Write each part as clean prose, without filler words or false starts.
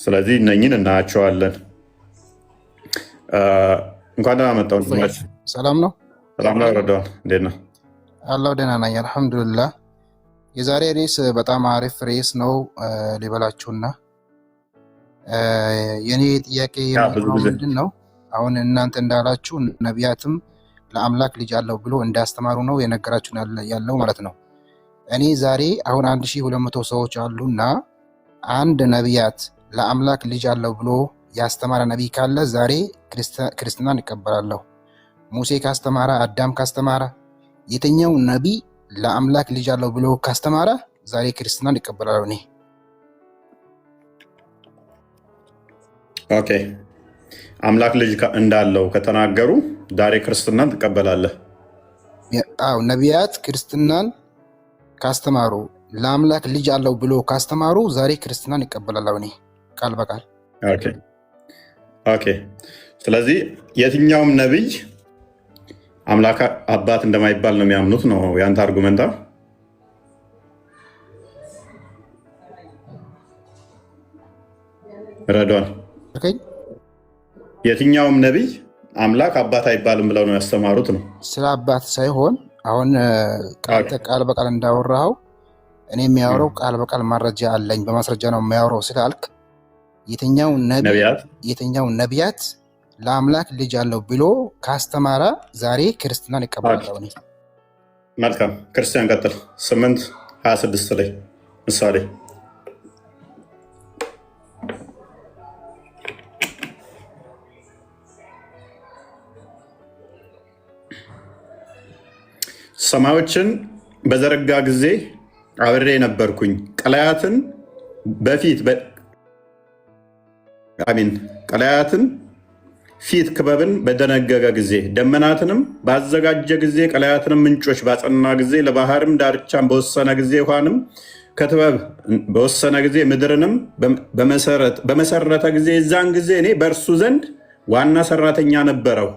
ስለዚህ እነኝን እናያቸዋለን። እንኳን ደህና መጣሁ። ሰላም ነው። ሰላም ነው። ረዳን እንዴት ነው? አላሁ ደህና ነኝ አልሐምዱሊላህ። የዛሬ ርዕስ በጣም አሪፍ ርዕስ ነው ሊበላችሁና የኔ ጥያቄ ምንድን ነው? አሁን እናንተ እንዳላችሁ ነቢያትም ለአምላክ ልጅ አለው ብሎ እንዳስተማሩ ነው የነገራችሁን ያለው ማለት ነው። እኔ ዛሬ አሁን 1200 ሰዎች አሉና አንድ ነቢያት ለአምላክ ልጅ አለው ብሎ ያስተማረ ነቢይ ካለ ዛሬ ክርስትናን ይቀበላለሁ። ሙሴ ካስተማረ፣ አዳም ካስተማረ፣ የትኛው ነቢይ ለአምላክ ልጅ አለው ብሎ ካስተማረ ዛሬ ክርስትናን ይቀበላለሁ እኔ። ኦኬ፣ አምላክ ልጅ እንዳለው ከተናገሩ ዛሬ ክርስትናን ትቀበላለህ? አዎ፣ ነቢያት ክርስትናን ካስተማሩ ለአምላክ ልጅ አለው ብሎ ካስተማሩ ዛሬ ክርስትናን ይቀበላለሁ እኔ ቃል በቃል። ኦኬ። ስለዚህ የትኛውም ነቢይ አምላክ አባት እንደማይባል ነው የሚያምኑት ነው ያንተ አርጉመንታ? ረዷን የትኛውም ነቢይ አምላክ አባት አይባልም ብለው ነው ያስተማሩት ነው? ስለ አባት ሳይሆን አሁን ቃል በቃል እንዳወራኸው እኔ የሚያወራው ቃል በቃል ማረጃ አለኝ በማስረጃ ነው የሚያወራው ስላልክ የትኛው ነቢያት ለአምላክ ልጅ አለው ብሎ ካስተማረ ዛሬ ክርስትናን ይቀበላለሁ እኔ። መልካም፣ ክርስቲያን ቀጥል። 8:26 ላይ ምሳሌ ሰማዮችን በዘረጋ ጊዜ አብሬ ነበርኩኝ፣ ቀላያትን ቀላያትን ፊት ክበብን በደነገገ ጊዜ፣ ደመናትንም ባዘጋጀ ጊዜ፣ ቀላያትንም ምንጮች ባጸና ጊዜ፣ ለባህርም ዳርቻን በወሰነ ጊዜ፣ ውሃንም ከጥበብ በወሰነ ጊዜ፣ ምድርንም በመሰረተ ጊዜ፣ የዛን ጊዜ እኔ በእርሱ ዘንድ ዋና ሰራተኛ ነበረው።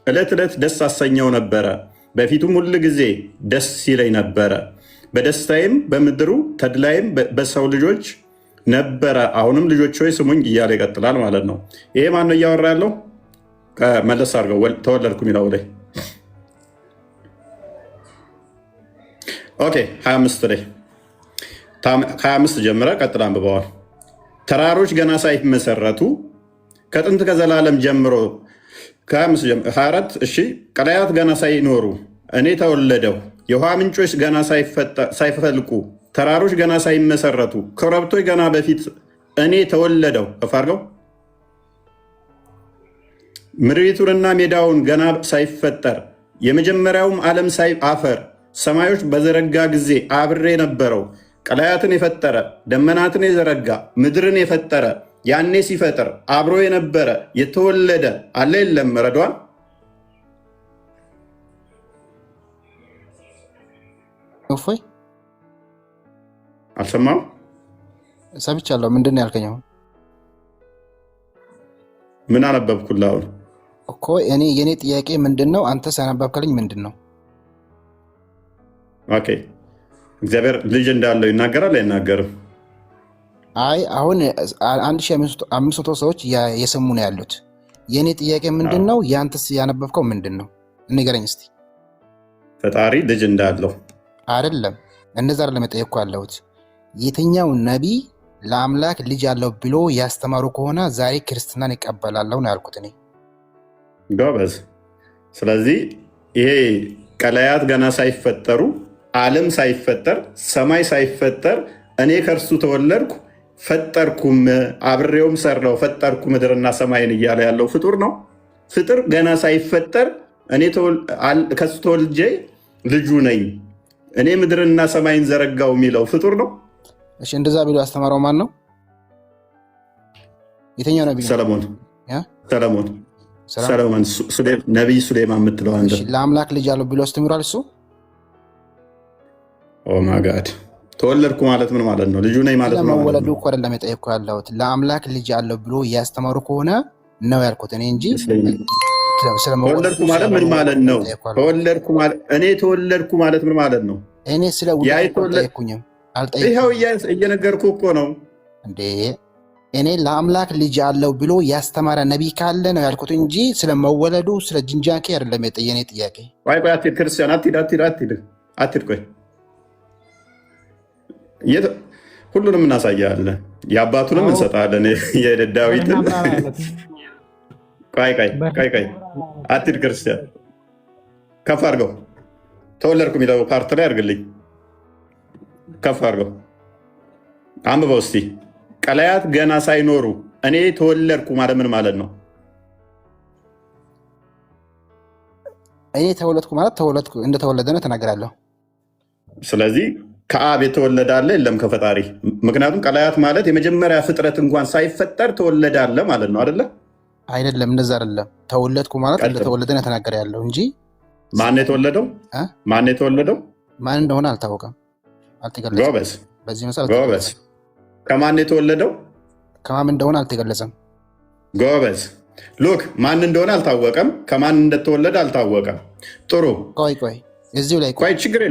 ዕለት ዕለት ደስ አሰኘው ነበረ፣ በፊቱም ሁል ጊዜ ደስ ይለኝ ነበረ። በደስታዬም በምድሩ ተድላይም በሰው ልጆች ነበረ። አሁንም ልጆች ሆይ ስሙኝ እያለ ይቀጥላል ማለት ነው። ይሄ ማን ነው እያወራ ያለው? መለስ አድርገው ተወለድኩ የሚለው ላይ ኦኬ 25 ላይ 25 ጀምረ ቀጥላ አንብበዋል። ተራሮች ገና ሳይመሰረቱ ከጥንት ከዘላለም ጀምሮ 24 እሺ፣ ቀላያት ገና ሳይኖሩ እኔ ተወለደው፣ የውሃ ምንጮች ገና ሳይፈልቁ፣ ተራሮች ገና ሳይመሰረቱ፣ ኮረብቶች ገና በፊት እኔ ተወለደው። ከፋርገው ምድሪቱንና ሜዳውን ገና ሳይፈጠር የመጀመሪያውም ዓለም አፈር ሰማዮች በዘረጋ ጊዜ አብሬ ነበረው። ቀላያትን የፈጠረ ደመናትን የዘረጋ ምድርን የፈጠረ ያኔ ሲፈጥር አብሮ የነበረ የተወለደ አለ የለም? ረዷን እፎይ አልሰማም? ሰምቻለሁ። ምንድን ነው ያልከኝ? ምን አነበብኩልህ አሁን እኮ የኔ ጥያቄ ምንድን ነው? አንተ ሳነበብከልኝ ምንድን ነው? ኦኬ፣ እግዚአብሔር ልጅ እንዳለው ይናገራል አይናገርም? አይ አሁን 1500 ሰዎች የሰሙ ነው ያሉት። የኔ ጥያቄ ምንድን ነው? ያንተስ ያነበብከው ምንድን ነው? ንገረኝ እስቲ። ፈጣሪ ልጅ እንዳለው አይደለም፣ እንደዛ አይደለም የጠየቅኩህ ያለሁት። የትኛው ነቢይ ለአምላክ ልጅ አለው ብሎ ያስተማሩ ከሆነ ዛሬ ክርስትናን ይቀበላለሁ ነው ያልኩት እኔ። ጎበዝ። ስለዚህ ይሄ ቀላያት ገና ሳይፈጠሩ፣ ዓለም ሳይፈጠር፣ ሰማይ ሳይፈጠር እኔ ከእርሱ ተወለድኩ ፈጠርኩም፣ አብሬውም ሰራው፣ ፈጠርኩ ምድርና ሰማይን እያለ ያለው ፍጡር ነው። ፍጡር ገና ሳይፈጠር እኔ ከሱ ተወልጄ ልጁ ነኝ፣ እኔ ምድርና ሰማይን ዘረጋው የሚለው ፍጡር ነው። እሺ፣ እንደዛ ቢሎ ያስተማረው ማን ነው? የትኛው ነቢይ? ሰለሞን ነቢይ ሱሌማን የምትለው አንተ። ለአምላክ ልጅ አለው ብሎ አስተምሯል እሱ። ኦ ማይ ጋድ፣ ተወለድኩ ማለት ምን ማለት ነው? ልጁ ነኝ ማለት ነው። ለመወለዱ እኮ አይደለም የጠየቅኩህ ያለሁት። ለአምላክ ልጅ አለው ብሎ እያስተማሩ ከሆነ ነው ያልኩት እኔ እንጂ ተወለድኩ ማለት ምን ማለት ነው? እኔ ተወለድኩ ማለት ምን ማለት ነው? እኔ ስለ ውልደት አልጠየቅኩኝም። ይኸው እየነገርኩህ እኮ ነው እንዴ። እኔ ለአምላክ ልጅ አለው ብሎ ያስተማረ ነቢይ ካለ ነው ያልኩት እንጂ ስለመወለዱ ስለ ጅንጃኬ አይደለም የኔ ጥያቄ። ቆይ አትሂድ ክርስቲያን፣ አትሂድ ቆይ ሁሉንም እናሳያለን፣ የአባቱንም እንሰጣለን፣ የዳዊትን ቆይ አትሂድ ክርስቲያን፣ ከፍ አድርገው ተወለድኩ የሚለው ፓርት ላይ አድርግልኝ፣ ከፍ አድርገው አንብበው እስቲ። ቀላያት ገና ሳይኖሩ እኔ ተወለድኩ ማለት ምን ማለት ነው? እኔ ተወለድኩ ማለት ተወለድኩ እንደተወለደ ነው ተናገራለሁ። ስለዚህ ከአብ የተወለደ አለ የለም ከፈጣሪ? ምክንያቱም ቀላያት ማለት የመጀመሪያ ፍጥረት እንኳን ሳይፈጠር ተወለደ አለ ማለት ነው አይደለ? አይደለም፣ እንደዛ አይደለም። ተወለድኩ ማለት እንደተወለደ ነው ተናገረ ያለው እንጂ ማን የተወለደው ማን እንደሆነ አልታወቀም፣ አልተገለጸም። ጎበዝ፣ በዚህ መሰረት ጎበዝ። ከማን የተወለደው ከማን እንደሆነ አልተገለጸም። ጎበዝ። ሉክ ማን እንደሆነ አልታወቀም፣ ከማን እንደተወለደ አልታወቀም። ጥሩ። ቆይ እዚሁ ላይ ቆይ፣ ችግር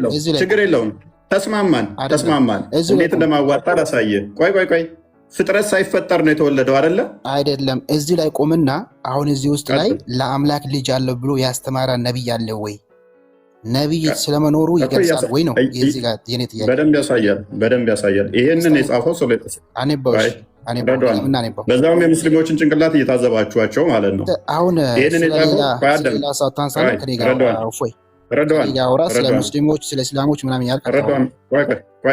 የለውም። ተስማማን። እንዴት እንደማዋጣ ላሳየ። ቆይ ፍጥረት ሳይፈጠር ነው የተወለደው አይደለ? አይደለም። እዚህ ላይ ቆምና አሁን እዚህ ውስጥ ላይ ለአምላክ ልጅ አለው ብሎ ያስተማረ ነቢይ አለ ወይ? ነቢይ ስለመኖሩ ይገልጻል ወይ ነው የዚህ ጋር የኔ ጥያቄ። በደንብ ያሳያል። ይሄንን የጻፈው በዛውም የሙስሊሞችን ጭንቅላት እየታዘባችኋቸው ማለት ነው። አሁን ሌላ ሳታንሳ ያወራ ስለ ሙስሊሞች ስለ እስላሞች ምናምን ያልከረዷን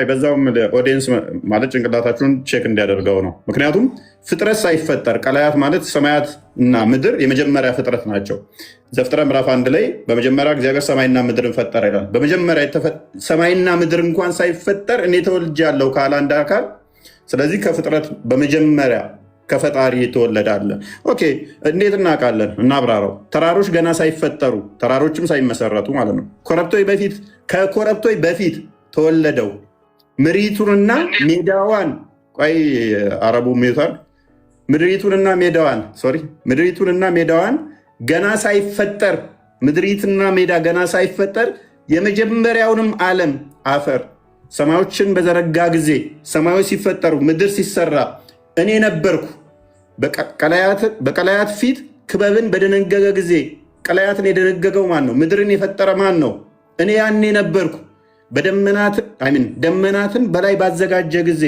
በዛውም ኦዲየንስ ማለት ጭንቅላታችሁን ቼክ እንዲያደርገው ነው። ምክንያቱም ፍጥረት ሳይፈጠር ቀላያት ማለት ሰማያት እና ምድር የመጀመሪያ ፍጥረት ናቸው። ዘፍጥረት ምዕራፍ 1 ላይ በመጀመሪያ እግዚአብሔር ሰማይና ምድርን ፈጠረ ይላል። በመጀመሪያ ሰማይና ምድር እንኳን ሳይፈጠር እኔ ተወልጃለሁ ካለ አንድ አካል፣ ስለዚህ ከፍጥረት በመጀመሪያ ከፈጣሪ የተወለደ አለ። ኦኬ፣ እንዴት እናውቃለን? እናብራራው። ተራሮች ገና ሳይፈጠሩ ተራሮችም ሳይመሰረቱ ማለት ነው። ከኮረብቶች በፊት ተወለደው ምድሪቱንና ሜዳዋን አረቡ ሜታል ምድሪቱንና ሜዳዋን ገና ሳይፈጠር ምድሪትና ሜዳ ገና ሳይፈጠር የመጀመሪያውንም ዓለም አፈር ሰማዮችን በዘረጋ ጊዜ ሰማዮች ሲፈጠሩ ምድር ሲሰራ እኔ ነበርኩ። በቀላያት ፊት ክበብን በደነገገ ጊዜ ቀላያትን የደነገገው ማን ነው? ምድርን የፈጠረ ማን ነው? እኔ ያኔ ነበርኩ። ደመናትን በላይ ባዘጋጀ ጊዜ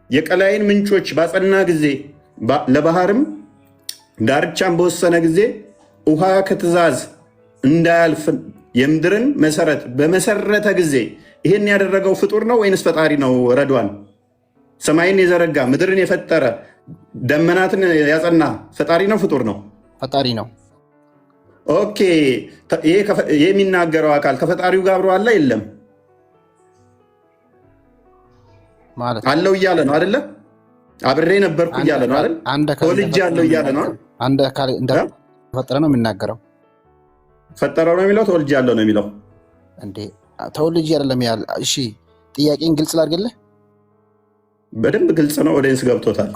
የቀላይን ምንጮች ባጸና ጊዜ ለባህርም ዳርቻን በወሰነ ጊዜ ውሃ ከትእዛዝ እንዳያልፍ የምድርን መሰረት በመሰረተ ጊዜ ይህን ያደረገው ፍጡር ነው ወይንስ ፈጣሪ ነው? ረዷን ሰማይን የዘረጋ ምድርን የፈጠረ ደመናትን ያጸና ፈጣሪ ነው ፍጡር ነው? ፈጣሪ ነው። ኦኬ፣ ይሄ የሚናገረው አካል ከፈጣሪው ጋር አብሮ አለ የለም? ማለት አለው እያለ ነው አይደለ? አብሬ ነበርኩ እያለ ነው አይደል? ተወልጄ አለው እያለ ነው። አንድ አካል እንደፈጠረ ነው የሚናገረው። ፈጠረው ነው የሚለው ተወልጄ አለው ነው የሚለው እንዴ? ተወልጄ አይደለም ያለ። እሺ፣ ጥያቄን ግልጽ ላድርግልህ። በደንብ ግልጽ ነው። ኦዲየንስ ገብቶታል።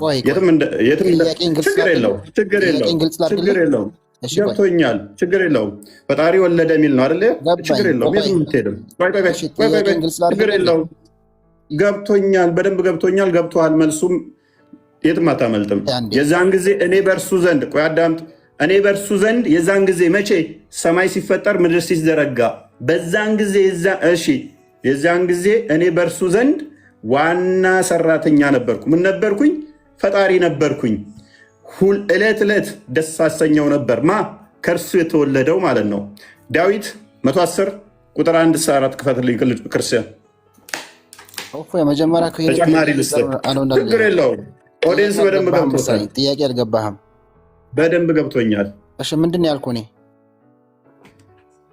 ችግር የለውም። ገብቶኛል። ችግር የለውም። ፈጣሪ ወለደ የሚል ነው አይደለ? ችግር የለውም። የትም የምትሄድም ችግር የለውም። ገብቶኛል። በደንብ ገብቶኛል። ገብቶሃል። መልሱም የትም አታመልጥም። የዛን ጊዜ እኔ በእርሱ ዘንድ አዳምጥ። እኔ በእርሱ ዘንድ የዛን ጊዜ መቼ? ሰማይ ሲፈጠር ምድር ሲዘረጋ በዛን ጊዜ የዛን ጊዜ እኔ በእርሱ ዘንድ ዋና ሰራተኛ ነበርኩ። ምን ነበርኩኝ? ፈጣሪ ነበርኩኝ። ዕለት ዕለት ደስ አሰኘው ነበር። ከእርሱ የተወለደው ማለት ነው። ዳዊት 110 ቁጥር 1-4 ክፈትልኝ ክርስቲያን። የመጀመሪያ ተጨማሪ ችግር የለውም። ኦዲየንስ በደንብ ገብቶታል። ጥያቄ አልገባህም? በደንብ ገብቶኛል። እሺ፣ ምንድን ነው ያልኩህ? እኔ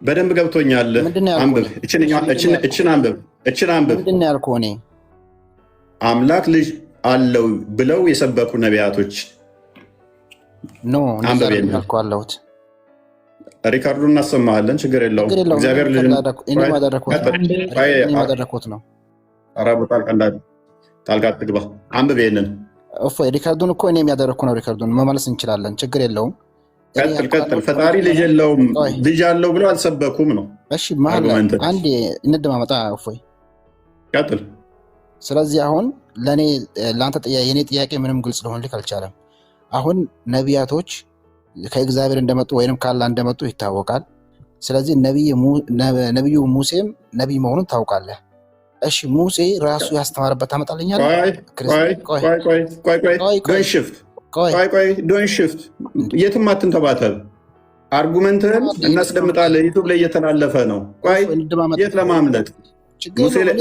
በደንብ ገብቶኛል። አንብብ፣ እችን አንብብ። ምንድን ነው ያልኩህ? እኔ አምላክ ልጅ አለው ብለው የሰበኩ ነቢያቶች አለሁት። ሪካርዱ እናሰማለን። ችግር የለውም። እግዚአብሔር ልጅ ያደረኩት ነው። አራቡ ጣልቃ ትግባ። አንብብ ይሄንን። ሪካርዱን እኮ እኔ የሚያደረግኩ ነው። ሪካርዱን መመለስ እንችላለን። ችግር የለውም። ቀጥል። ፈጣሪ ልጅ የለውም ልጅ አለው ብለው አልሰበኩም ነው። እሺ፣ አንዴ እንደማመጣ። እፎይ፣ ቀጥል። ስለዚህ አሁን ለእኔ ለአንተ የኔ ጥያቄ ምንም ግልጽ ሊሆንልህ አልቻለም። አሁን ነቢያቶች ከእግዚአብሔር እንደመጡ ወይም ካላ እንደመጡ ይታወቃል። ስለዚህ ነቢዩ ሙሴም ነቢይ መሆኑን ታውቃለህ። እሺ ሙሴ ራሱ ያስተማረበት ታመጣልኛለህ? ዶን ሽፍት የትም አትንተባተብ። አርጉመንትህን እናስደምጣለን። ዩቱብ ላይ እየተላለፈ ነው። ቆይ የት ለማምለጥ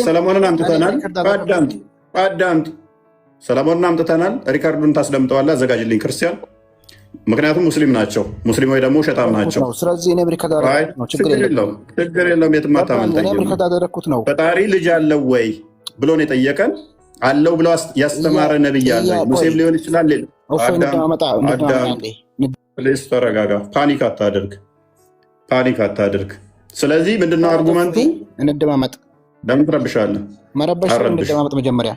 ሰለሞንን አምጥተናል። አዳምጥ። ሰለሞንን አምጥተናል። ሪካርዱን ታስደምጠዋለህ። አዘጋጅልኝ ክርስቲያን፣ ምክንያቱም ሙስሊም ናቸው። ሙስሊሞች ደግሞ ሸጣም ናቸው። ስለዚህ ችግር የለውም። የትም አታመልጠኝም። ፈጣሪ ልጅ አለው ወይ ብሎ ነው የጠየቀን። አለው ብሎ ያስተማረ ነብይ አለ። ሙሴም ሊሆን ይችላል። ፕሊዝ ተረጋጋ። ፓኒክ አታድርግ። ስለዚህ ምንድነው አርጉመንቱ? እንደማመጥ ለምን ትረብሻለህ? መረበሽ እንደማመጥ መጀመሪያ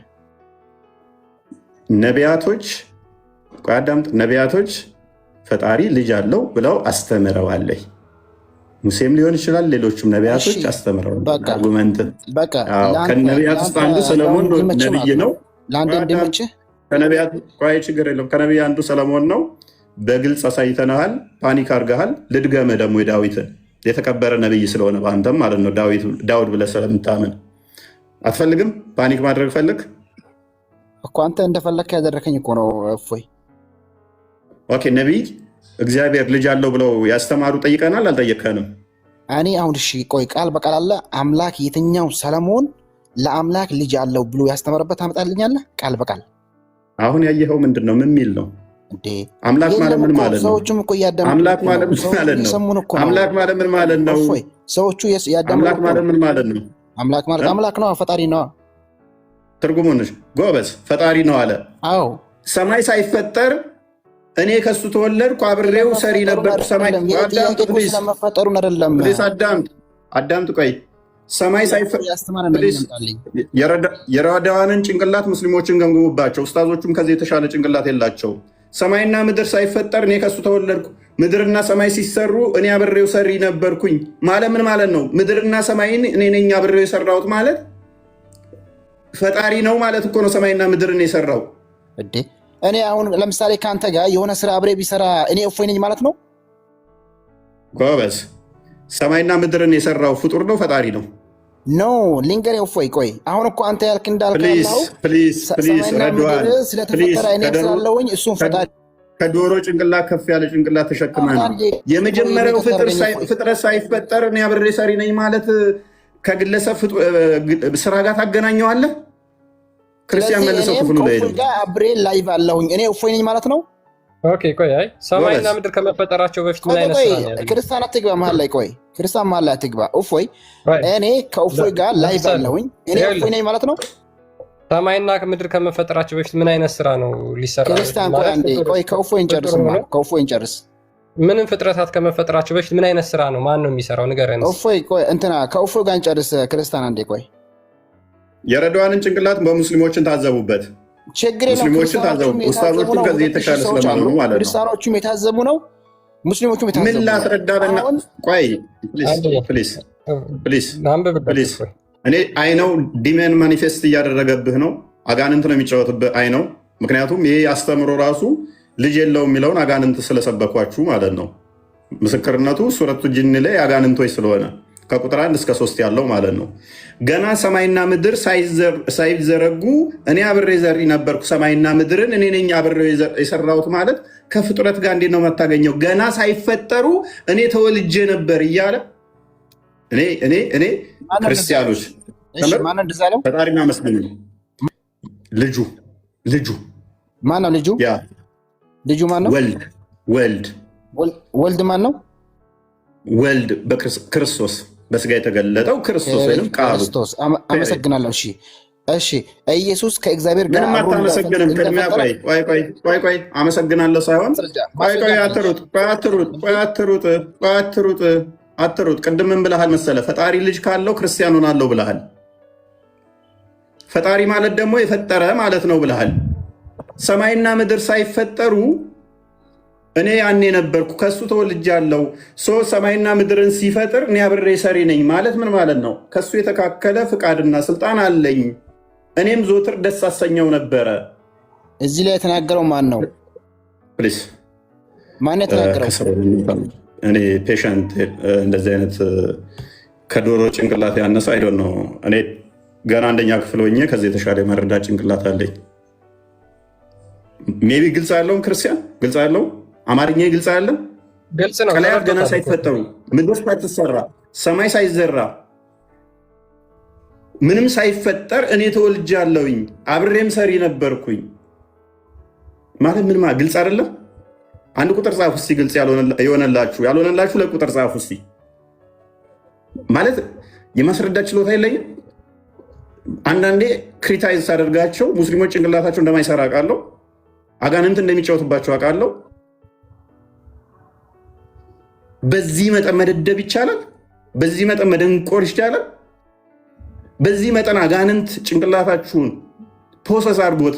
ነቢያቶች ፈጣሪ ልጅ አለው ብለው አስተምረዋል። ሙሴም ሊሆን ይችላል፣ ሌሎችም ነቢያቶች አስተምረዋል። አርጉመንት ከነቢያት ውስጥ አንዱ ሰለሞን ነቢይ ነው። ችግር የለም። ከነቢይ አንዱ ሰለሞን ነው። በግልጽ አሳይተናሃል። ፓኒክ አድርገሃል። ልድገምህ ደግሞ የዳዊትን የተከበረ ነቢይ ስለሆነ በአንተም ማለት ነው። ዳውድ ብለህ ስለምታምን አትፈልግም? ፓኒክ ማድረግ ፈልግ እኮ አንተ እንደፈለግህ ያደረከኝ እኮ ነው። እፎይ ኦኬ። ነቢይ እግዚአብሔር ልጅ አለው ብለው ያስተማሩ ጠይቀናል። አልጠየቀንም? እኔ አሁን እሺ ቆይ ቃል በቃል አለ አምላክ የትኛው ሰለሞን ለአምላክ ልጅ አለው ብሎ ያስተማረበት አመጣልኛለህ? ቃል በቃል አሁን ያየኸው ምንድን ነው? ምን ሚል ነው? አምላክ ማለት ምን ማለት ነው? ሰዎቹም እኮ አምላክ ማለት ምን ማለት ነው? አምላክ ማለት ምን ማለት ነው? ሰዎቹ አምላክ ማለት ምን ማለት ነው? አምላክ ማለት አምላክ ነው፣ ፈጣሪ ነው። ትርጉሙን ጎበዝ፣ ፈጣሪ ነው አለ። አዎ ሰማይ ሳይፈጠር እኔ ከሱ ተወለድኩ አብሬው ሰሪ ነበርኩ። ሰማይ ስለመፈጠሩን አይደለም። አዳምጥ ቆይ። ሰማይ ሳይፈጠር የረዳዋንን ጭንቅላት ሙስሊሞችን ገምግሙባቸው። ኡስታዞቹም ከዚህ የተሻለ ጭንቅላት የላቸው። ሰማይና ምድር ሳይፈጠር እኔ ከሱ ተወለድኩ፣ ምድርና ሰማይ ሲሰሩ እኔ አብሬው ሰሪ ነበርኩኝ ማለት ምን ማለት ነው? ምድርና ሰማይን እኔ ነኝ አብሬው የሰራሁት ማለት ፈጣሪ ነው ማለት እኮ ነው። ሰማይና ምድርን የሰራው እኔ አሁን ለምሳሌ ከአንተ ጋር የሆነ ስራ አብሬ ቢሰራ እኔ እፎይ ነኝ ማለት ነው? ጎበዝ፣ ሰማይና ምድርን የሰራው ፍጡር ነው ፈጣሪ ነው? ኖ ልንገር እፎይ፣ ቆይ አሁን እኮ አንተ ያልክ እንዳልከው ስለተፈጠረ እኔ ስላለውኝ እሱም ፈጣሪ ከዶሮ ጭንቅላት ከፍ ያለ ጭንቅላት ተሸክመ ነው። የመጀመሪያው ፍጥረት ሳይፈጠር እኔ አብሬ ሰሪ ነኝ ማለት ከግለሰብ ስራ ጋር ታገናኘዋለህ? ክርስቲያን መልሰው ክፍሉ ላይ አብሬ ላይቭ አለሁኝ እኔ እፎይ ነኝ ማለት ነው? ኦኬ ቆይ፣ አይ ሰማይና ምድር ከመፈጠራቸው በፊት ምን አይነት ስራ ነው? ክርስቲያን አትግባ መሀል ላይ። ቆይ ክርስቲያን መሀል ላይ አትግባ። እፎይ እኔ ከእፎይ ጋር ላይቭ አለሁኝ እኔ እፎይ ነኝ ማለት ነው? ሰማይና ምድር ከመፈጠራቸው በፊት ምን አይነት ስራ ነው ሊሰራ? ክርስቲያን ቆይ አንዴ፣ ቆይ ከእፎይ እንጨርስ። ምንም ፍጥረታት ከመፈጠራቸው በፊት ምን አይነት ስራ ነው? ማን ነው የሚሰራው? ንገረን። እፎይ ቆይ እንትና ከእፎይ ጋር እንጨርስ። ክርስቲያን አንዴ ቆይ። የረዳዋንን ጭንቅላት በሙስሊሞችን ታዘቡበት። ችግር የለም። ሙስሊሞችን ታዘቡ። ኡስታዞቹም ከዚህ የተሻለ ስለማሉ ማለት ነው። ክርስቲያኖቹም የታዘቡ ነው፣ ሙስሊሞቹም የታዘቡ ምን ላስረዳና ቆይ ፕሊዝ እኔ አይነው ዲሜን ማኒፌስት እያደረገብህ ነው። አጋንንት ነው የሚጫወትብህ አይነው። ምክንያቱም ይሄ አስተምሮ ራሱ ልጅ የለው የሚለውን አጋንንት ስለሰበኳችሁ ማለት ነው። ምስክርነቱ ሱረቱ ጂን ላይ አጋንንቶች ስለሆነ ከቁጥር 1 እስከ 3 ያለው ማለት ነው። ገና ሰማይና ምድር ሳይዘረጉ እኔ አብሬ ዘሪ ነበርኩ ሰማይና ምድርን እኔ ነኝ አብሬ የሰራሁት ማለት ከፍጥረት ጋር እንዴት ነው የምታገኘው? ገና ሳይፈጠሩ እኔ ተወልጄ ነበር እያለ እኔ ክርስቲያኖች ፈጣሪና መስገን ልጁ ማነው? ልጁ ማነው? ወልድ ማን ነው? ወልድ በክርስቶስ በስጋ የተገለጠው ክርስቶስ ወይም ክርስቶስ። አመሰግናለሁ። እሺ ኢየሱስ ከእግዚአብሔር ጋር ምንም አታመሰግንም። ቅድሚያ ቆይ አመሰግናለሁ ሳይሆን አትሩጥ። ቅድም ምን ብለሃል መሰለህ? ፈጣሪ ልጅ ካለው ክርስቲያን ሆናለሁ ብለሃል። ፈጣሪ ማለት ደግሞ የፈጠረ ማለት ነው ብለሃል። ሰማይና ምድር ሳይፈጠሩ እኔ ያኔ ነበርኩ ከሱ ተወልጃለሁ። ሰማይና ምድርን ሲፈጥር እኔ አብሬ ሰሪ ነኝ ማለት ምን ማለት ነው? ከሱ የተካከለ ፍቃድና ስልጣን አለኝ እኔም ዘወትር ደስ አሰኘው ነበረ። እዚህ ላይ የተናገረው ማን ነው? ፕሊስ ማን የተናገረው? እኔ ፔሸንት እንደዚህ አይነት ከዶሮ ጭንቅላት ያነሰ አይዶን ነው። እኔ ገና አንደኛ ክፍል ሆኜ ከዚህ የተሻለ መረዳት ጭንቅላት አለኝ። ሜቢ ግልጽ ያለውን ክርስቲያን ግልጽ ያለው አማርኛ ግልጽ ያለን ግልጽ ነው። ቀላያት ገና ሳይፈጠሩ ምድር ሳትሰራ ሰማይ ሳይዘራ ምንም ሳይፈጠር እኔ ተወልጃለሁኝ አብሬም ሰሪ ነበርኩኝ ማለት ምን ማለት ግልጽ አይደለም? አንድ ቁጥር ጻፉ እስቲ ግልጽ ያልሆነላችሁ ለቁጥር ጻፉ እስቲ። ማለት የማስረዳት ችሎታ የለኝም። አንዳንዴ ክሪታይዝ ሳደርጋቸው ሙስሊሞች ጭንቅላታቸው እንደማይሰራ አውቃለሁ። አጋንንት እንደሚጫወትባቸው አውቃለሁ። በዚህ መጠን መደደብ ይቻላል? በዚህ መጠን መደንቆር ይቻላል? በዚህ መጠን አጋንንት ጭንቅላታችሁን ፕሮሰስ አድርጎት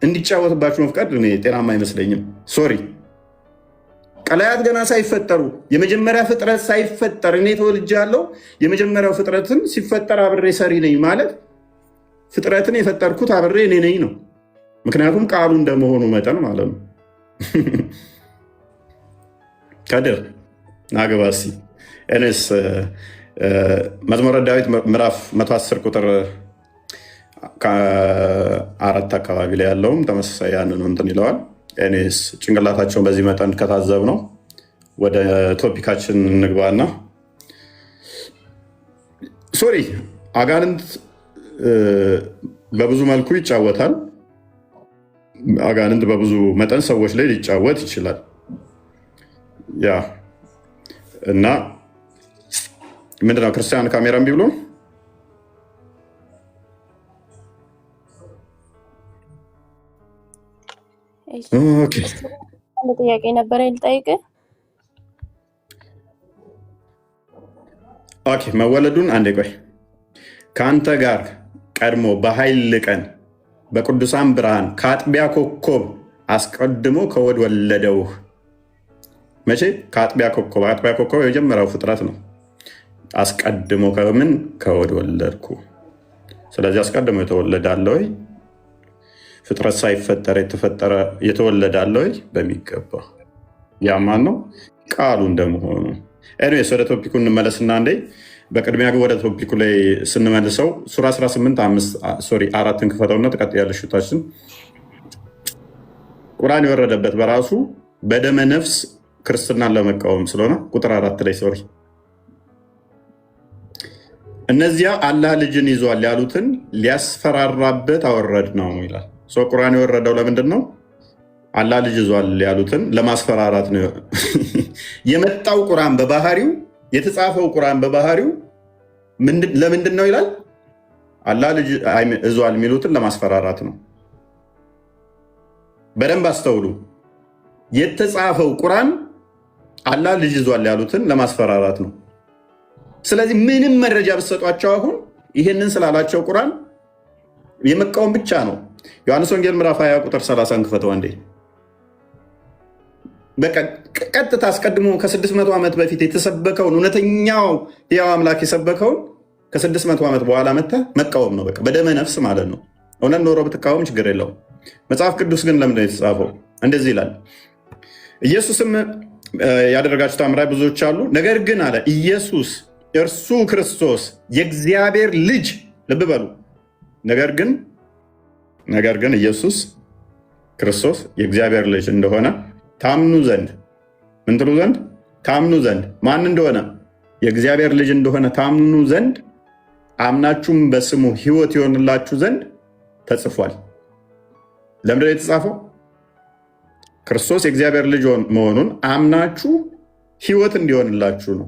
እንዲጫወትባችሁ መፍቀድ እኔ ጤናማ አይመስለኝም። ሶሪ። ቀላያት ገና ሳይፈጠሩ የመጀመሪያ ፍጥረት ሳይፈጠር እኔ ተወልጃለሁ። የመጀመሪያው ፍጥረትን ሲፈጠር አብሬ ሰሪ ነኝ ማለት ፍጥረትን የፈጠርኩት አብሬ እኔ ነኝ ነው። ምክንያቱም ቃሉ እንደመሆኑ መጠን ማለት ነው። ከድር ናግባሲ እኔስ መዝሙረ ዳዊት ምዕራፍ 110 ቁጥር 4 አካባቢ ላይ ያለውም ተመሳሳይ ያንን እንትን ይለዋል። እኔስ ጭንቅላታቸውን በዚህ መጠን ከታዘብ ነው ወደ ቶፒካችን እንግባና ሶሪ አጋንንት በብዙ መልኩ ይጫወታል። አጋንንት በብዙ መጠን ሰዎች ላይ ሊጫወት ይችላል። ያ እና ምንድነው ክርስቲያን ካሜራ እምቢ ብሎ አንድ ጥያቄ ነበረ ልጠይቅህ። ኦኬ መወለዱን አንዴ ቆይ። ከአንተ ጋር ቀድሞ በኃይል ቀን በቅዱሳን ብርሃን ከአጥቢያ ኮከብ አስቀድሞ ከወድ ወለደውህ። መቼ? ከአጥቢያ ኮከብ። አጥቢያ ኮከብ የመጀመሪያው ፍጥረት ነው። አስቀድሞ ከምን? ከወድ ወለድኩ። ስለዚህ አስቀድሞ የተወለደ አለ ወይ? ፍጥረት ሳይፈጠር የተወለደ አለ ወይ? በሚገባ። ያ ማን ነው? ቃሉ እንደመሆኑ። ኤኒዌይስ ወደ ቶፒኩ እንመለስና አንዴ በቅድሚያ ወደ ቶፒኩ ላይ ስንመልሰው ሱራ 18 4ን ክፈተውና ትቀጥያለሽ ሽታችን። ቁርአን የወረደበት በራሱ በደመ ነፍስ ክርስትናን ለመቃወም ስለሆነ ቁጥር 4 ላይ ሶሪ እነዚያ አላህ ልጅን ይዟል ያሉትን ሊያስፈራራበት አወረድ ነው ይላል። ቁርአን የወረደው ለምንድን ነው? አላህ ልጅ ይዟል ያሉትን ለማስፈራራት ነው። የመጣው ቁርአን በባህሪው የተጻፈው ቁርአን በባህሪው ለምንድን ነው ይላል? አላህ ልጅ ይዟል የሚሉትን ለማስፈራራት ነው። በደንብ አስተውሉ። የተጻፈው ቁርአን አላህ ልጅ ይዟል ያሉትን ለማስፈራራት ነው። ስለዚህ ምንም መረጃ ብትሰጧቸው አሁን ይህንን ስላላቸው ቁርአን የመቃወም ብቻ ነው። ዮሐንስ ወንጌል ምዕራፍ 20 ቁጥር 30 ክፈተው አንዴ። ቀጥታ አስቀድሞ ከ600 ዓመት በፊት የተሰበከውን እውነተኛው ሕያው አምላክ የሰበከውን ከ600 ዓመት በኋላ መጥተህ መቃወም ነው። በቃ በደመ ነፍስ ማለት ነው። እውነት ኖሮ ብትቃወም ችግር የለውም። መጽሐፍ ቅዱስ ግን ለምንድን ነው የተጻፈው? እንደዚህ ይላል። ኢየሱስም ያደረጋቸው ተአምራት ብዙዎች አሉ። ነገር ግን አለ ኢየሱስ እርሱ ክርስቶስ የእግዚአብሔር ልጅ፣ ልብ በሉ። ነገር ግን ኢየሱስ ክርስቶስ የእግዚአብሔር ልጅ እንደሆነ ታምኑ ዘንድ ምን ትሉ ዘንድ? ታምኑ ዘንድ ማን እንደሆነ? የእግዚአብሔር ልጅ እንደሆነ ታምኑ ዘንድ አምናችሁም በስሙ ሕይወት ይሆንላችሁ ዘንድ ተጽፏል። ለምንድን ነው የተጻፈው? ክርስቶስ የእግዚአብሔር ልጅ መሆኑን አምናችሁ ሕይወት እንዲሆንላችሁ ነው።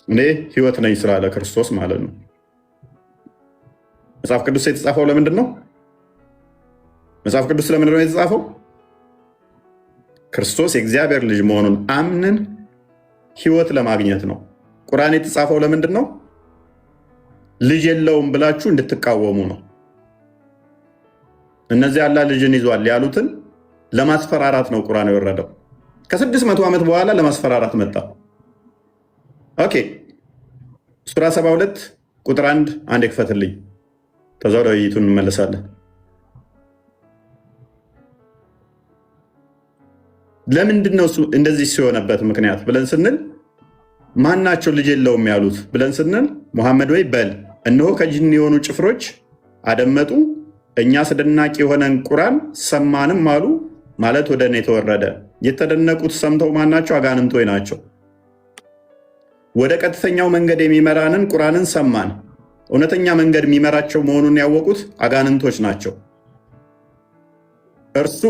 እኔ ሕይወት ነኝ ስላለ ክርስቶስ ማለት ነው። መጽሐፍ ቅዱስ የተጻፈው ለምንድን ነው? መጽሐፍ ቅዱስ ለምንድን ነው የተጻፈው? ክርስቶስ የእግዚአብሔር ልጅ መሆኑን አምነን ሕይወት ለማግኘት ነው። ቁርአን የተጻፈው ለምንድን ነው? ልጅ የለውም ብላችሁ እንድትቃወሙ ነው። እነዚህ አላህ ልጅን ይዟል ያሉትን ለማስፈራራት ነው ቁርአን የወረደው። ከ600 ዓመት በኋላ ለማስፈራራት መጣ። ኦኬ ሱራ 72 ቁጥር 1 አንድ ክፈትልኝ። ከዛ ወደ ውይይቱ እንመለሳለን። ለምንድን ነው እንደዚህ ሲሆነበት ምክንያት ብለን ስንል ማናቸው ልጅ የለውም ያሉት ብለን ስንል ሙሐመድ ወይ በል እነሆ ከጅን የሆኑ ጭፍሮች አደመጡ፣ እኛ አስደናቂ የሆነን ቁርአን ሰማንም አሉ ማለት ወደ እኔ ተወረደ። የተደነቁት ሰምተው ማናቸው? አጋንንቶች ናቸው። ወደ ቀጥተኛው መንገድ የሚመራንን ቁርአንን ሰማን። እውነተኛ መንገድ የሚመራቸው መሆኑን ያወቁት አጋንንቶች ናቸው።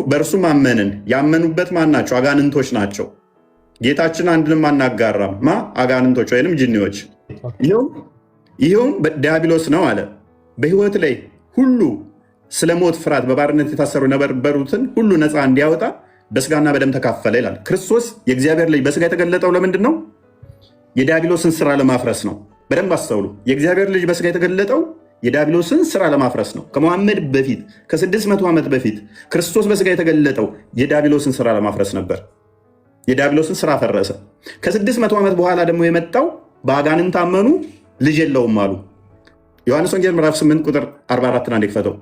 በእርሱ ማመንን ያመኑበት ማን ናቸው? አጋንንቶች ናቸው። ጌታችን አንድንም አናጋራም። አጋንንቶች ወይንም ጅኒዎች። ይኸውም ዲያብሎስ ነው አለ። በህይወት ላይ ሁሉ ስለ ሞት ፍርሃት በባርነት የታሰሩ የነበሩትን ሁሉ ነፃ እንዲያወጣ በስጋና በደም ተካፈለ ይላል። ክርስቶስ የእግዚአብሔር ልጅ በስጋ የተገለጠው ለምንድን ነው? የዲያብሎስን ስራ ለማፍረስ ነው። በደንብ አስተውሉ። የእግዚአብሔር ልጅ በስጋ የተገለጠው የዲያብሎስን ስራ ለማፍረስ ነው። ከመሐመድ በፊት ከ600 ዓመት በፊት ክርስቶስ በስጋ የተገለጠው የዲያብሎስን ስራ ለማፍረስ ነበር። የዲያብሎስን ስራ ፈረሰ። ከ600 ዓመት በኋላ ደግሞ የመጣው በአጋንንት አመኑ፣ ልጅ የለውም አሉ። ዮሐንስ ወንጌል ምዕራፍ 8 ቁጥር 44 አንድ ክፈተው።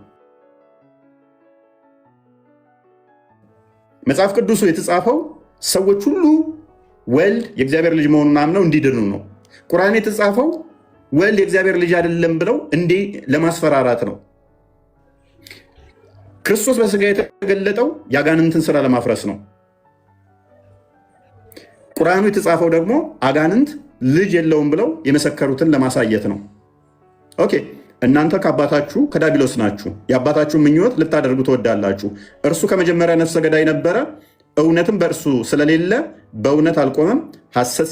መጽሐፍ ቅዱሱ የተጻፈው ሰዎች ሁሉ ወልድ የእግዚአብሔር ልጅ መሆኑን አምነው እንዲድኑ ነው። ቁርአን የተጻፈው ወልድ የእግዚአብሔር ልጅ አይደለም ብለው እንዲህ ለማስፈራራት ነው። ክርስቶስ በስጋ የተገለጠው የአጋንንትን ስራ ለማፍረስ ነው። ቁርአኑ የተጻፈው ደግሞ አጋንንት ልጅ የለውም ብለው የመሰከሩትን ለማሳየት ነው። ኦኬ፣ እናንተ ከአባታችሁ ከዲያብሎስ ናችሁ፣ የአባታችሁ ምኞት ልታደርጉ ትወዳላችሁ። እርሱ ከመጀመሪያ ነፍሰ ገዳይ ነበረ፣ እውነትም በእርሱ ስለሌለ በእውነት አልቆመም፣ ሐሰት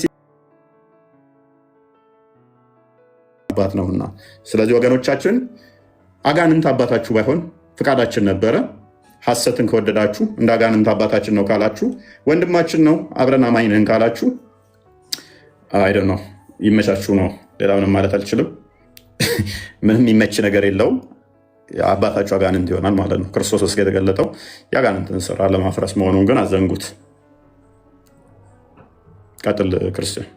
አባት ነውና። ስለዚህ ወገኖቻችን አጋንንት አባታችሁ ባይሆን ፍቃዳችን ነበረ። ሐሰትን ከወደዳችሁ እንደ አጋንንት አባታችን ነው ካላችሁ፣ ወንድማችን ነው አብረን አማኝ ነን ካላችሁ አይደ ነው ይመቻችሁ ነው። ሌላ ምንም ማለት አልችልም። ምንም የሚመች ነገር የለውም። አባታችሁ አጋንንት ይሆናል ማለት ነው። ክርስቶስ በስጋ የተገለጠው የአጋንንትን ስራ ለማፍረስ መሆኑን ግን አዘንጉት። ቀጥል ክርስቲያን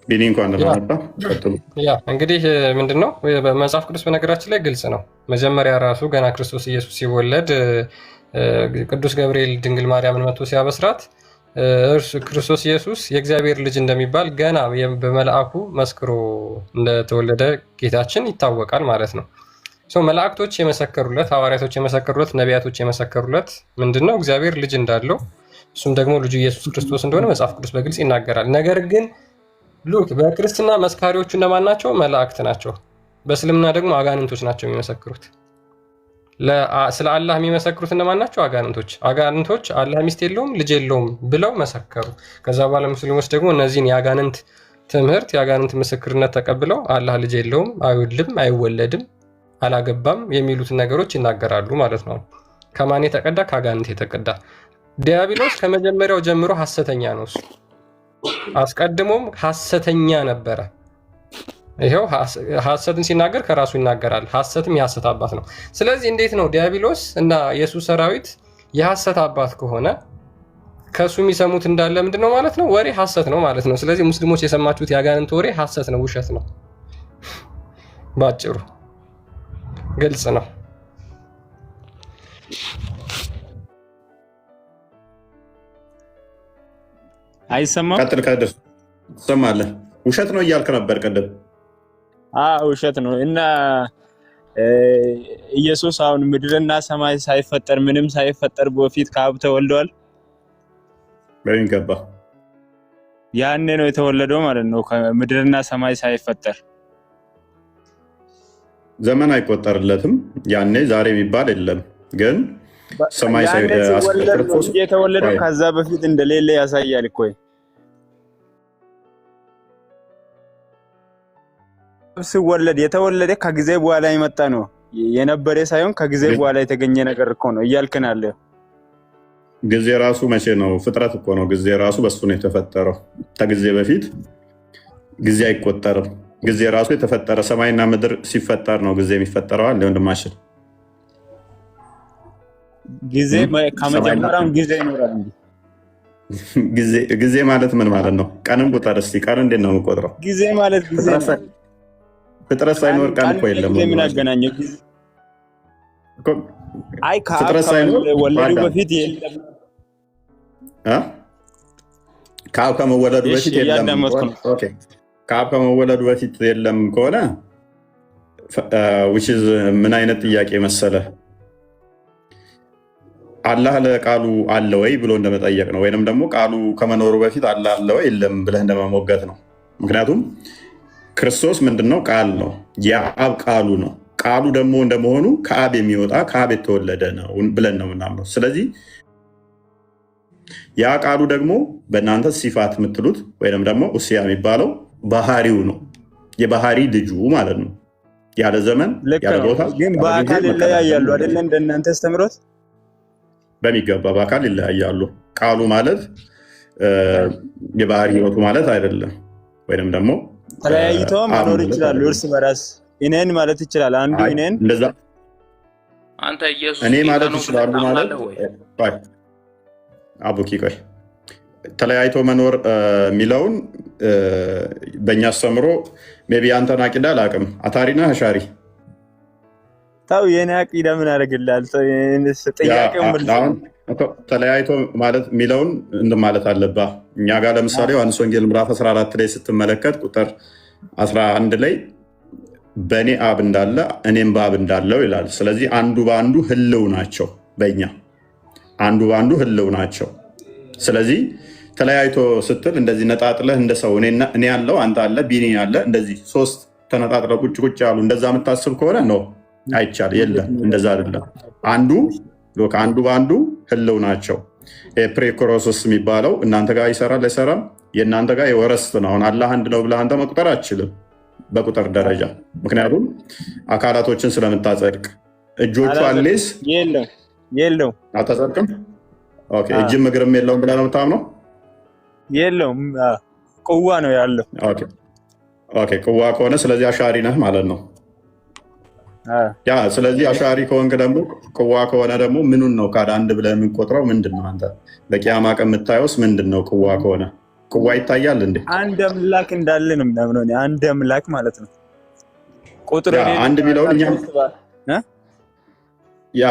ቢኒ እንኳን ለማመጣ ቀጥሉ። እንግዲህ ምንድነው በመጽሐፍ ቅዱስ በነገራችን ላይ ግልጽ ነው። መጀመሪያ ራሱ ገና ክርስቶስ ኢየሱስ ሲወለድ ቅዱስ ገብርኤል ድንግል ማርያምን መጥቶ ሲያበስራት እርሱ ክርስቶስ ኢየሱስ የእግዚአብሔር ልጅ እንደሚባል ገና በመልአኩ መስክሮ እንደተወለደ ጌታችን ይታወቃል ማለት ነው። መላእክቶች የመሰከሩለት፣ ሐዋርያቶች የመሰከሩለት፣ ነቢያቶች የመሰከሩለት ምንድነው? እግዚአብሔር ልጅ እንዳለው እሱም ደግሞ ልጁ ኢየሱስ ክርስቶስ እንደሆነ መጽሐፍ ቅዱስ በግልጽ ይናገራል። ነገር ግን ሉክ በክርስትና መስካሪዎቹ እነማን ናቸው? መላእክት ናቸው። በእስልምና ደግሞ አጋንንቶች ናቸው የሚመሰክሩት። ስለ አላህ የሚመሰክሩት እነማን ናቸው? አጋንንቶች። አጋንንቶች አላህ ሚስት የለውም ልጅ የለውም ብለው መሰከሩ። ከዛ በኋላ ሙስሊሞች ደግሞ እነዚህን የአጋንንት ትምህርት የአጋንንት ምስክርነት ተቀብለው አላህ ልጅ የለውም፣ አይወልድም፣ አይወለድም፣ አላገባም የሚሉትን ነገሮች ይናገራሉ ማለት ነው። ከማን የተቀዳ? ከአጋንንት የተቀዳ። ዲያብሎስ ከመጀመሪያው ጀምሮ ሐሰተኛ ነው። እሱ አስቀድሞም ሐሰተኛ ነበረ። ይሄው ሐሰትን ሲናገር ከራሱ ይናገራል። ሐሰትም የሐሰት አባት ነው። ስለዚህ እንዴት ነው ዲያብሎስ እና የሱስ ሰራዊት የሐሰት አባት ከሆነ ከሱ የሚሰሙት እንዳለ ምንድነው ማለት ነው? ወሬ ሐሰት ነው ማለት ነው። ስለዚህ ሙስሊሞች የሰማችሁት የአጋንንት ወሬ ሐሰት ነው፣ ውሸት ነው። ባጭሩ ግልጽ ነው። አይሰማም? ቀጥል። ትሰማለህ? ውሸት ነው እያልክ ነበር ቀደም። ውሸት ነው። እና ኢየሱስ አሁን ምድርና ሰማይ ሳይፈጠር ምንም ሳይፈጠር በፊት ከአብ ተወልዷል። በሚገባ ያኔ ነው የተወለደው ማለት ነው። ከምድርና ሰማይ ሳይፈጠር ዘመን አይቆጠርለትም። ያኔ ዛሬ የሚባል የለም። ግን ሰማይ የተወለደው ከዛ በፊት እንደሌለ ያሳያል እኮ። ሲወለድ የተወለደ ከጊዜ በኋላ የመጣ ነው የነበረ ሳይሆን ከጊዜ በኋላ የተገኘ ነገር እኮ ነው እያልከን አለ። ጊዜ ራሱ መቼ ነው? ፍጥረት እኮ ነው። ጊዜ ራሱ በሱ ነው የተፈጠረው። ከጊዜ በፊት ጊዜ አይቆጠርም። ጊዜ ራሱ የተፈጠረ ሰማይና ምድር ሲፈጠር ነው ጊዜ የሚፈጠረው አለ ወንድማችን። ጊዜ ከመጀመሪያው ጊዜ ይኖራል እንዴ? ጊዜ ማለት ምን ማለት ነው? ቀንን ቁጠር እስቲ። ቀን እንዴት ነው የምቆጥረው? ጊዜ ማለት ጊዜ ፍጥረት ሳይኖር ቃል እኮ የለም። ምን አገናኘው? አይ ፍጥረት ሳይኖር ወለዱ በፊት የለም። ከአብ ከመወለዱ በፊት የለም። ኦኬ ከአብ ከመወለዱ በፊት የለም ከሆነ which is ምን አይነት ጥያቄ መሰለ? አላህ ለቃሉ አለ ወይ ብሎ እንደመጠየቅ ነው። ወይንም ደግሞ ቃሉ ከመኖሩ በፊት አላህ አለ ወይ የለም ብለህ እንደመሞገት ነው። ምክንያቱም ክርስቶስ ምንድነው? ቃል ነው። የአብ ቃሉ ነው። ቃሉ ደግሞ እንደመሆኑ ከአብ የሚወጣ ከአብ የተወለደ ነው ብለን ነው ምናምነው። ስለዚህ ያ ቃሉ ደግሞ በእናንተ ሲፋት የምትሉት ወይንም ደግሞ ኡሲያ የሚባለው ባህሪው ነው። የባህሪ ልጁ ማለት ነው። ያለ ዘመን ያለ ቦታ ግን በአካል ይለያያሉ አይደል? እንደናንተ አስተምሮት በሚገባ በአካል ይለያያሉ። ቃሉ ማለት የባህሪ ህይወቱ ማለት አይደለም። ወይንም ደግሞ ተለያይተው መኖር ይችላሉ። እርስ በራስ እኔን ማለት ይችላል። አንዱ እኔን እንደዛ አንተ ኢየሱስ እኔ ማለት ይችላሉ ማለት አቡኪ ቆይ ተለያይቶ መኖር የሚለውን በእኛ አስተምሮ ሜቢ አንተን አቂዳ አላውቅም። አታሪና አሻሪ ታው የኔ አቂዳ ምን ያደርግልሃል? ጥያቄው ተለያይቶ ማለት የሚለውን እንደ ማለት አለባ። እኛ ጋር ለምሳሌ ዮሐንስ ወንጌል ምዕራፍ 14 ላይ ስትመለከት ቁጥር 11 ላይ በእኔ አብ እንዳለ እኔም በአብ እንዳለው ይላል። ስለዚህ አንዱ በአንዱ ህልው ናቸው። በእኛ አንዱ በአንዱ ህልው ናቸው። ስለዚህ ተለያይቶ ስትል እንደዚህ ነጣጥለህ እንደ ሰው እኔ ያለው አንተ አለ ቢኒ ያለ እንደዚህ ሶስት ተነጣጥለው ቁጭ ቁጭ ያሉ እንደዛ የምታስብ ከሆነ ነው አይቻል። የለም እንደዛ አይደለም። አንዱ ከአንዱ በአንዱ ህልው ናቸው። ፕሬኮሮሶስ የሚባለው እናንተ ጋር ይሰራል አይሰራም? የእናንተ ጋር የወረስት ነው። አሁን አላህ አንድ ነው ብለህ አንተ መቁጠር አትችልም በቁጥር ደረጃ። ምክንያቱም አካላቶችን ስለምታጸድቅ እጆቹ አሌስ የለው አታጸድቅም። እጅም እግርም የለውም ብለህ ነው የምታምነው? የለውም ቁዋ ነው ያለው። ቁዋ ከሆነ ስለዚህ አሻሪ ነህ ማለት ነው። ያ ስለዚህ አሻሪ ከሆንክ ደግሞ ቁዋ ከሆነ ደግሞ ምኑን ነው ካደ አንድ ብለህ የምንቆጥረው ምንድን ነው? አንተ በቂያማ ቀን የምታየውስ ምንድን ነው? ቁዋ ከሆነ ቁዋ ይታያል እንዴ? አንድ አምላክ እንዳለ ነው ምናምን። አንድ አምላክ ማለት ነው። ቁጥር አንድ የሚለውን እኛ ያ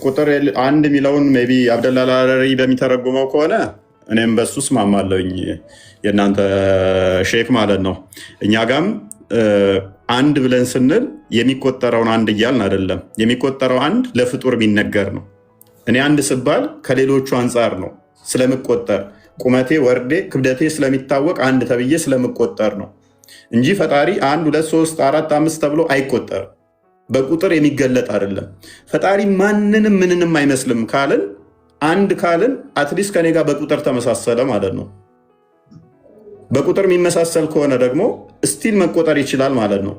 ቁጥር አንድ የሚለውን ሜይ ቢ አብደላ ላረሪ በሚተረጉመው ከሆነ እኔም በሱ እስማማለሁኝ። የእናንተ ሼክ ማለት ነው። እኛ ጋም አንድ ብለን ስንል የሚቆጠረውን አንድ እያልን አይደለም። የሚቆጠረው አንድ ለፍጡር የሚነገር ነው። እኔ አንድ ስባል ከሌሎቹ አንጻር ነው ስለምቆጠር፣ ቁመቴ፣ ወርዴ፣ ክብደቴ ስለሚታወቅ አንድ ተብዬ ስለምቆጠር ነው እንጂ ፈጣሪ 1 2 3 4 5 ተብሎ አይቆጠርም። በቁጥር የሚገለጥ አይደለም። ፈጣሪ ማንንም ምንንም አይመስልም ካልን አንድ ካልን አትሊስት ከኔ ጋር በቁጥር ተመሳሰለ ማለት ነው። በቁጥር የሚመሳሰል ከሆነ ደግሞ ስቲል መቆጠር ይችላል ማለት ነው።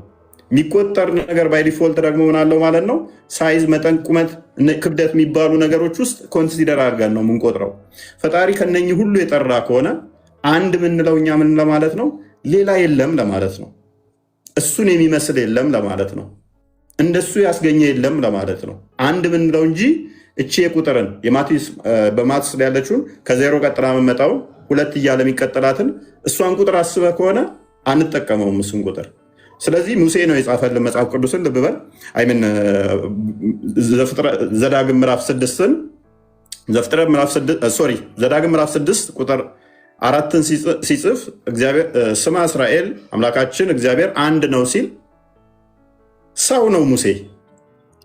የሚቆጠር ነገር ባይ ዲፎልት ደግሞ ምን አለው ማለት ነው? ሳይዝ፣ መጠን፣ ቁመት፣ ክብደት የሚባሉ ነገሮች ውስጥ ኮንሲደር አድርገን ነው የምንቆጥረው። ፈጣሪ ከነኚህ ሁሉ የጠራ ከሆነ አንድ ምንለው እኛ ምን ለማለት ነው? ሌላ የለም ለማለት ነው። እሱን የሚመስል የለም ለማለት ነው። እንደሱ ያስገኘ የለም ለማለት ነው። አንድ ምንለው እንጂ እቺ የቁጥርን በማትስ ላይ ያለችውን ከዜሮ ቀጥላ መመጣውን ሁለት እያለ የሚቀጥላትን እሷን ቁጥር አስበህ ከሆነ አንጠቀመውም እሱን ቁጥር። ስለዚህ ሙሴ ነው የጻፈልን መጽሐፍ ቅዱስን። ልብ በል አይምን ዘዳግም ምዕራፍ 6ን ዘዳግም ምዕራፍ 6 ቁጥር 4ን ሲጽፍ እግዚአብሔር ስማ እስራኤል አምላካችን እግዚአብሔር አንድ ነው ሲል ሰው ነው ሙሴ።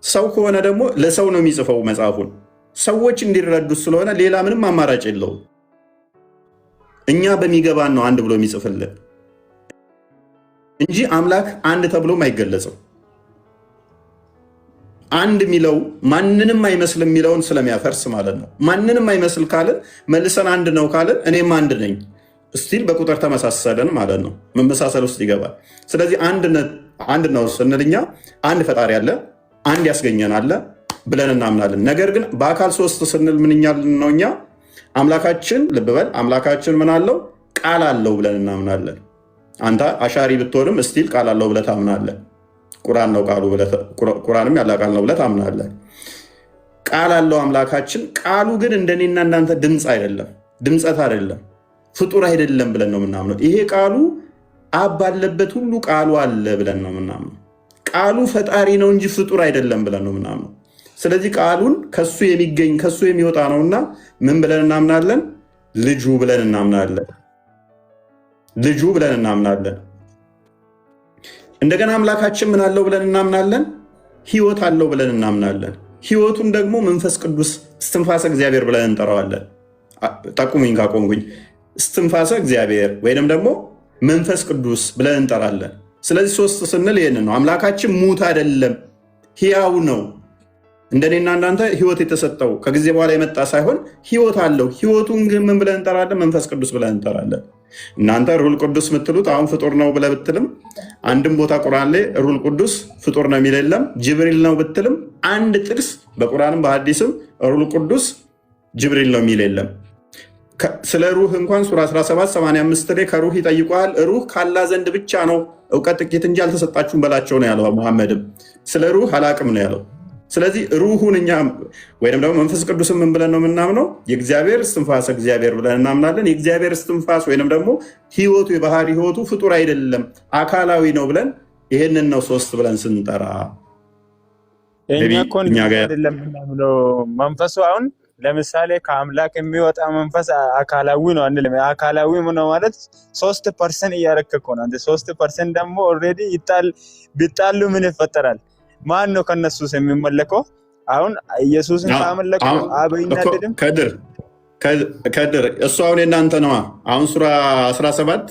ሰው ከሆነ ደግሞ ለሰው ነው የሚጽፈው መጽሐፉን ሰዎች እንዲረዱት ስለሆነ ሌላ ምንም አማራጭ የለውም። እኛ በሚገባን ነው አንድ ብሎ የሚጽፍልን እንጂ አምላክ አንድ ተብሎም አይገለጽም። አንድ የሚለው ማንንም አይመስልም የሚለውን ስለሚያፈርስ ማለት ነው። ማንንም አይመስል ካልን መልሰን አንድ ነው ካልን እኔም አንድ ነኝ ስቲል በቁጥር ተመሳሰለን ማለት ነው። መመሳሰል ውስጥ ይገባል። ስለዚህ አንድ ነው ስንልኛ አንድ ፈጣሪ አለ፣ አንድ ያስገኘን አለ ብለን እናምናለን። ነገር ግን በአካል ሶስት ስንል ምንኛል ነው? እኛ አምላካችን ልብ በል አምላካችን ምን አለው? ቃል አለው ብለን እናምናለን። አንተ አሻሪ ብትሆንም እስቲል ቃል አለው ብለህ ታምናለህ። ቁርአን ነው ቃሉ ብለህ ቁርአንም ያለ ቃል ነው ብለህ ታምናለህ። ቃል አለው አምላካችን። ቃሉ ግን እንደኔና እናንተ ድምፅ አይደለም፣ ድምፀት አይደለም፣ ፍጡር አይደለም ብለን ነው የምናምነው። ይሄ ቃሉ አብ ባለበት ሁሉ ቃሉ አለ ብለን ነው ምናምነው። ቃሉ ፈጣሪ ነው እንጂ ፍጡር አይደለም ብለን ነው ምናምነው። ስለዚህ ቃሉን ከሱ የሚገኝ ከሱ የሚወጣ ነውና ምን ብለን እናምናለን? ልጁ ብለን እናምናለን። ልጁ ብለን እናምናለን። እንደገና አምላካችን ምን አለው ብለን እናምናለን? ህይወት አለው ብለን እናምናለን። ህይወቱን ደግሞ መንፈስ ቅዱስ እስትንፋሰ እግዚአብሔር ብለን እንጠራዋለን። ጠቁሙኝ ካቆምኩኝ። እስትንፋሰ እግዚአብሔር ወይንም ደግሞ መንፈስ ቅዱስ ብለን እንጠራለን። ስለዚህ ሶስት ስንል ይህንን ነው። አምላካችን ሙት አይደለም፣ ህያው ነው። እንደኔና እናንተ ህይወት የተሰጠው ከጊዜ በኋላ የመጣ ሳይሆን ህይወት አለው። ህይወቱን ግን ምን ብለን እንጠራለን? መንፈስ ቅዱስ ብለን እንጠራለን። እናንተ ሩል ቅዱስ የምትሉት አሁን ፍጡር ነው ብለህ ብትልም አንድም ቦታ ቁርአን ላይ ሩል ቅዱስ ፍጡር ነው የሚል የለም። ጅብሪል ነው ብትልም አንድ ጥቅስ በቁርአንም በሐዲስም ሩል ቅዱስ ጅብሪል ነው የሚል የለም። ስለ ሩህ እንኳን ሱራ 1785 ላይ ከሩህ ይጠይቋል። ሩህ ካላ ዘንድ ብቻ ነው እውቀት ጥቂት እንጂ አልተሰጣችሁም በላቸው ነው ያለው። ሙሐመድም ስለ ሩህ አላቅም ነው ያለው። ስለዚህ ሩሁን እኛ ወይም ደግሞ መንፈስ ቅዱስን ምን ብለን ነው የምናምነው? የእግዚአብሔር እስትንፋስ እግዚአብሔር ብለን እናምናለን። የእግዚአብሔር እስትንፋስ ወይም ደግሞ ህይወቱ የባህሪ ህይወቱ ፍጡር አይደለም አካላዊ ነው ብለን ይህንን ነው ሶስት ብለን ስንጠራ መንፈሱ አሁን ለምሳሌ ከአምላክ የሚወጣ መንፈስ አካላዊ ነው አንልም። አካላዊ ነው ማለት 3% እያረከከ ነው። አንተ 3% ደግሞ ኦልሬዲ ቢጣሉ ምን ይፈጠራል? ማን ነው ከነሱስ የሚመለከው? አሁን ኢየሱስን ካመለከው አበይናደም ከድር እሱ አሁን የናንተ ነዋ። አሁን ሱራ 17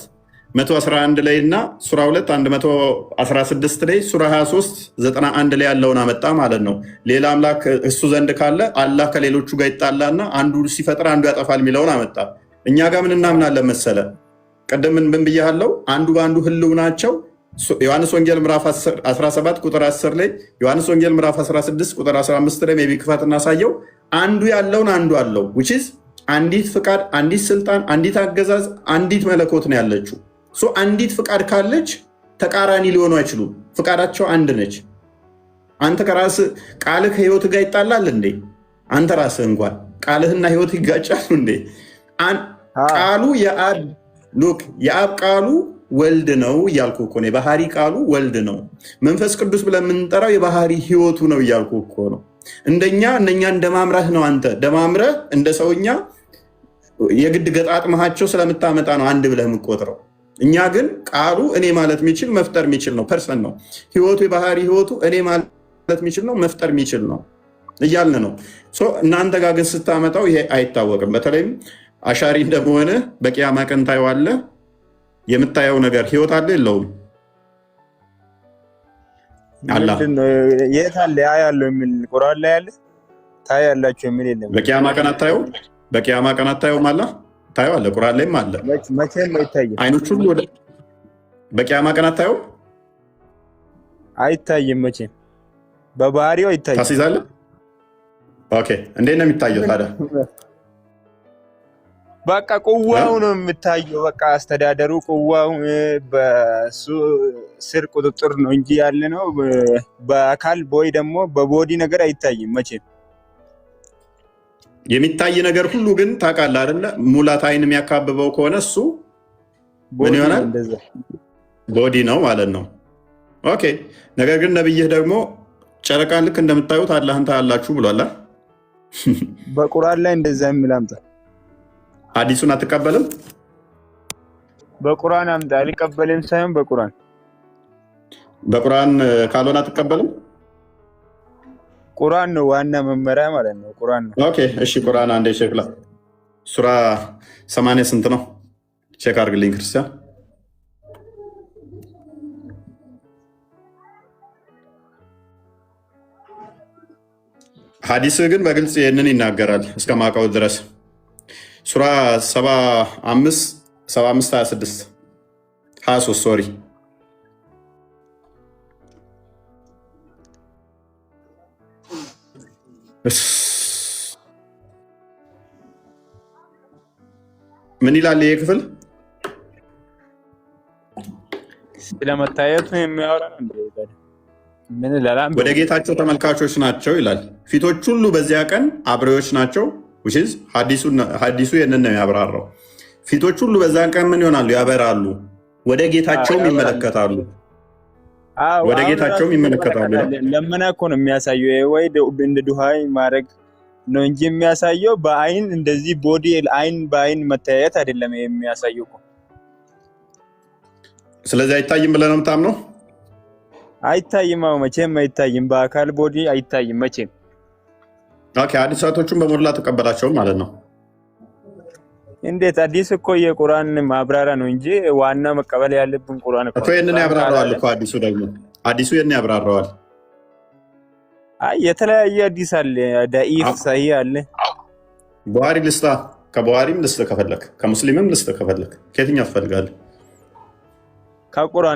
111 ላይ እና ሱራ 2 116 ላይ ሱራ 23 91 ላይ ያለውን አመጣ ማለት ነው። ሌላ አምላክ እሱ ዘንድ ካለ አላህ ከሌሎቹ ጋር ይጣላና አንዱ ሲፈጥር አንዱ ያጠፋል የሚለውን አመጣ። እኛ ጋር ምን እናምናለን መሰለ? ቀደም ምን ብያለሁ? አንዱ በአንዱ ህልው ናቸው። ዮሐንስ ወንጌል ምዕራፍ 17 ቁጥር 10 ላይ ዮሐንስ ወንጌል ምዕራፍ 16 ቁጥር 15 ላይ ሜቢ ክፋት እናሳየው። አንዱ ያለውን አንዱ አለው which is አንዲት ፍቃድ፣ አንዲት ስልጣን፣ አንዲት አገዛዝ፣ አንዲት መለኮት ነው ያለችው። አንዲት ፍቃድ ካለች ተቃራኒ ሊሆኑ አይችሉም። ፍቃዳቸው አንድ ነች። አንተ ከራስህ ቃልህ ከህይወት ጋር ይጣላል እንዴ? አንተ ራስህ እንኳን ቃልህና ህይወት ይጋጫሉ እንዴ? ቃሉ የአብ ቃሉ ወልድ ነው እያልኩ እኮ ነው። የባህሪ ቃሉ ወልድ ነው። መንፈስ ቅዱስ ብለን የምንጠራው የባህሪ ህይወቱ ነው እያልኩ እኮ ነው። እነኛ እንደማምረህ ነው። አንተ ደማምረህ እንደ ሰውኛ የግድ ገጣጥመሃቸው ስለምታመጣ ነው አንድ ብለህ የምቆጥረው። እኛ ግን ቃሉ እኔ ማለት የሚችል መፍጠር የሚችል ነው። ፐርሰን ነው። ህይወቱ የባህሪ ህይወቱ እኔ ማለት የሚችል ነው፣ መፍጠር የሚችል ነው እያልን ነው። እናንተ ጋር ግን ስታመጣው ይሄ አይታወቅም። በተለይም አሻሪ እንደመሆነ በቂያማ ቀን ታየዋለህ። የምታየው ነገር ህይወት አለ የለውም? አላህ የት አለ ያለው የሚል ቁርአን ላይ አለ። ታያላችሁ የሚል የለም። በቂያማ ቀን አታየው? በቂያማ ቀን አታየውም? አላህ ታየው አለ። ቁርአን ላይም አለ። መቼም አይታይም። አይኖች ሁሉ ወደ በቂያማ ቀን አታየው? አይታይም። መቼም በባህሪው አይታይም። ታስይዛለህ? ኦኬ። እንዴት ነው የሚታየው ታዲያ? በቃ ቁዋው ነው የምታየው። በቃ አስተዳደሩ ቁዋው በሱ ስር ቁጥጥር ነው እንጂ ያለ ነው በአካል ቦይ ደግሞ በቦዲ ነገር አይታይም። መቼም የሚታይ ነገር ሁሉ ግን ታውቃለህ አይደለ? ሙላት አይን የሚያካብበው ከሆነ እሱ ምን ይሆናል? ቦዲ ነው ማለት ነው። ኦኬ። ነገር ግን ነብይህ ደግሞ ጨረቃን ልክ እንደምታዩት አላህን ታያላችሁ ብሏል። በቁርአን ላይ እንደዛ የሚል አምጣ። ሐዲሱን አትቀበልም? በቁርአን አምጣ። አልቀበልም ሳይሆን በቁርአን ካልሆነ አትቀበልም? ቁርአን ነው ዋና መመሪያ ማለት ነው። ቁርአን ነው። ኦኬ እሺ። ቁርአን አንዴ ቼክ ላ ሱራ 80 ስንት ነው? ቼክ አድርግልኝ ክርስቲያን። ሐዲስ ግን በግልጽ ይህንን ይናገራል እስከማውቀው ድረስ ሱራ 75 26 23 ሶሪ ምን ይላል ይሄ ክፍል? ስለመታየቱ የሚያወራ ወደ ጌታቸው ተመልካቾች ናቸው ይላል። ፊቶች ሁሉ በዚያ ቀን አብሬዎች ናቸው። ሐዲሱ ይህንን ነው ያብራራው። ፊቶች ሁሉ በዛን ቀን ምን ይሆናሉ? ያበራሉ። ወደ ጌታቸውም ይመለከታሉ። ወደ ጌታቸውም ይመለከታሉ። ለምን እኮ ነው የሚያሳየው? ወይ እንደ ዱሃይ ማድረግ ነው እንጂ የሚያሳየው በአይን እንደዚህ ቦዲ አይን በአይን መታየት አይደለም የሚያሳየው እኮ። ስለዚህ አይታይም ብለህ ነው የምታምነው? አይታይም፣ መቼም አይታይም። በአካል ቦዲ አይታይም መቼም። ኦኬ፣ ሐዲሳቶቹን በሞላ ተቀበላቸው ማለት ነው። እንዴት? አዲስ እኮ የቁርአን ማብራሪያ ነው እንጂ ዋና መቀበል ያለብን ቁርአን እኮ የነን ያብራራዋል እኮ አዲሱ ደግሞ የነን ያብራራዋል። አይ የተለያየ አዲስ አለ፣ ዳኢፍ ሰሂህ አለ። ቡሃሪ ልስታ፣ ከቡሃሪም ልስታ ከፈለክ፣ ከሙስሊምም ልስታ ከፈለክ፣ ከየትኛው ትፈልጋለህ? ከቁርአን